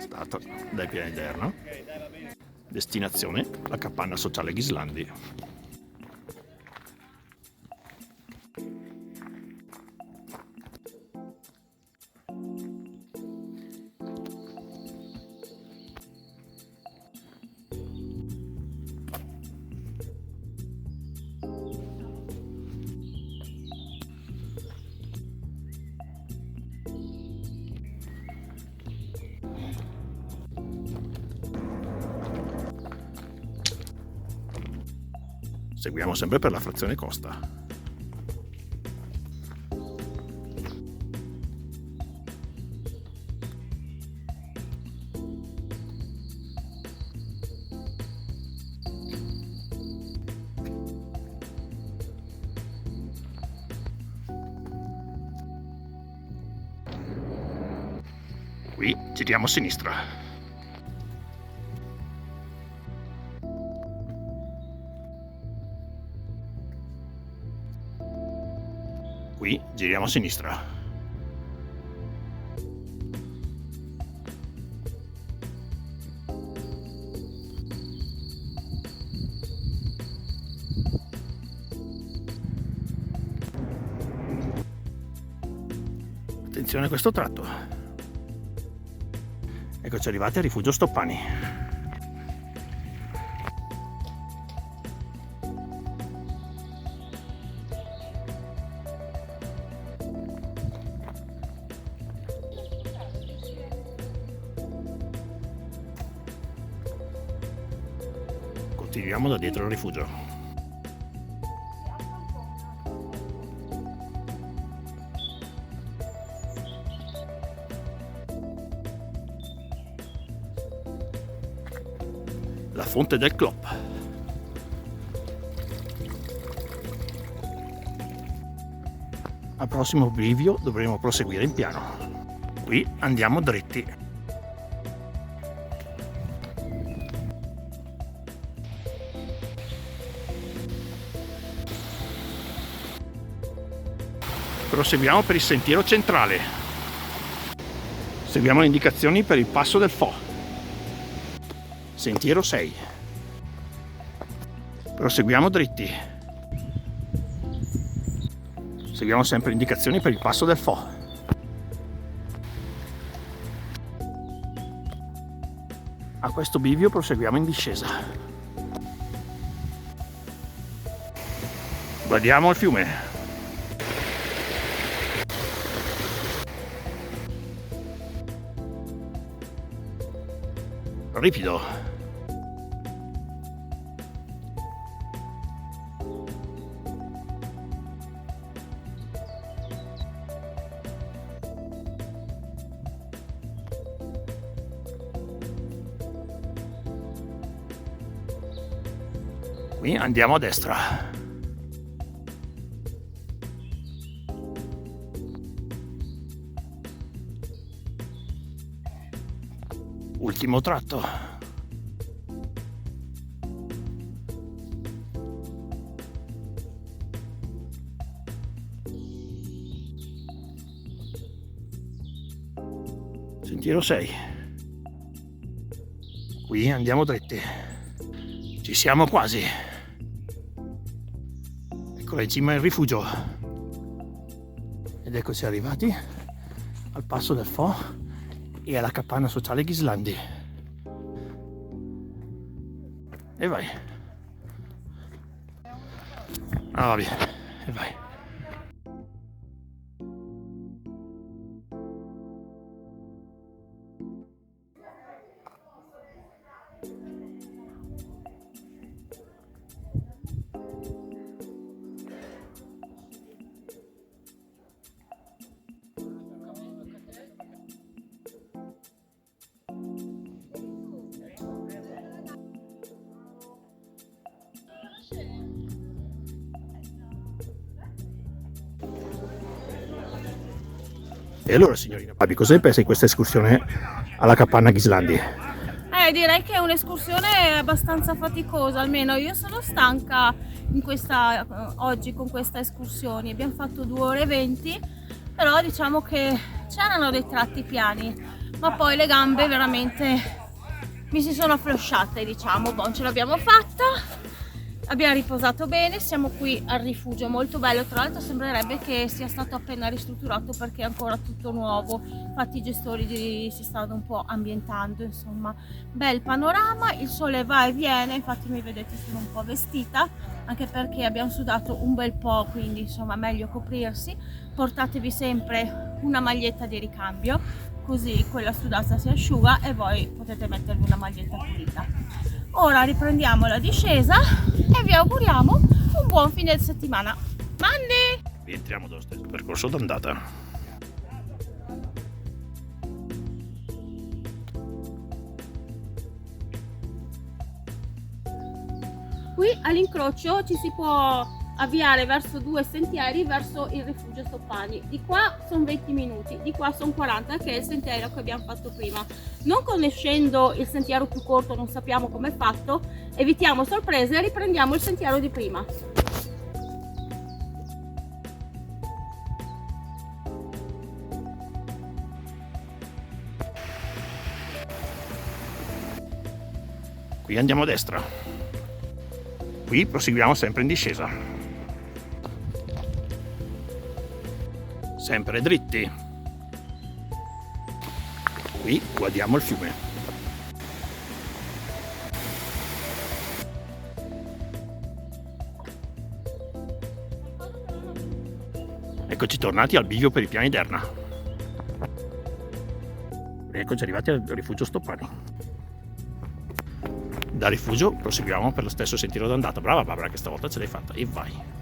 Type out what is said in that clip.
portata dai piani d'Erna. Destinazione la capanna sociale Ghislandi. Seguiamo sempre per la frazione Costa. Qui giriamo a sinistra. Qui giriamo a sinistra. Attenzione a questo tratto. Eccoci arrivati al rifugio Stoppani. Continuiamo da dietro il rifugio. La fonte del Clop. Al prossimo bivio dovremo proseguire in piano. Qui andiamo dritti. Proseguiamo per il sentiero centrale. Seguiamo le indicazioni per il passo del Fo. Sentiero 6. Proseguiamo dritti. Seguiamo sempre le indicazioni per il passo del Fo. A questo bivio proseguiamo in discesa. Guardiamo il fiume. Ripido. Qui andiamo a destra. Ultimo tratto. Sentiero 6. Qui andiamo dritti. Ci siamo quasi. Eccola in cima il rifugio. Ed eccoci arrivati al passo del Fo e alla capanna sociale Ghislandi. E vai. Ah, va via. E vai. E allora, signorina Babi, cosa ne pensa di questa escursione alla capanna Ghislandi? Direi che è un'escursione abbastanza faticosa, almeno io sono stanca oggi con questa escursione. Abbiamo fatto 2 ore e 20, però diciamo che c'erano dei tratti piani, ma poi le gambe veramente mi si sono afflosciate, diciamo. Bon, ce l'abbiamo fatta, abbiamo riposato bene, siamo qui al rifugio, molto bello, tra l'altro sembrerebbe che sia stato appena ristrutturato perché è ancora tutto nuovo, infatti i gestori si stanno un po' ambientando, insomma. Bel panorama, il sole va e viene, infatti mi vedete sono un po' vestita, anche perché abbiamo sudato un bel po', quindi insomma meglio coprirsi. Portatevi sempre una maglietta di ricambio, così quella sudata si asciuga e voi potete mettervi una maglietta pulita. Ora riprendiamo la discesa e vi auguriamo un buon fine settimana. Mandy! Rientriamo dallo stesso percorso d'andata. Qui all'incrocio ci si può avviare verso 2 sentieri verso il rifugio Stoppani. Di qua sono 20 minuti, di qua sono 40, che è il sentiero che abbiamo fatto prima. Non conoscendo il sentiero più corto, non sappiamo come è fatto, evitiamo sorprese e riprendiamo il sentiero di prima. Qui andiamo a destra. Qui proseguiamo sempre in discesa. Sempre dritti. Qui guardiamo il fiume. Eccoci tornati al bivio per i piani d'Erna. Eccoci arrivati al rifugio Stoppani. Da rifugio proseguiamo per lo stesso sentiero d'andata. Brava Barbara, che stavolta ce l'hai fatta. E vai.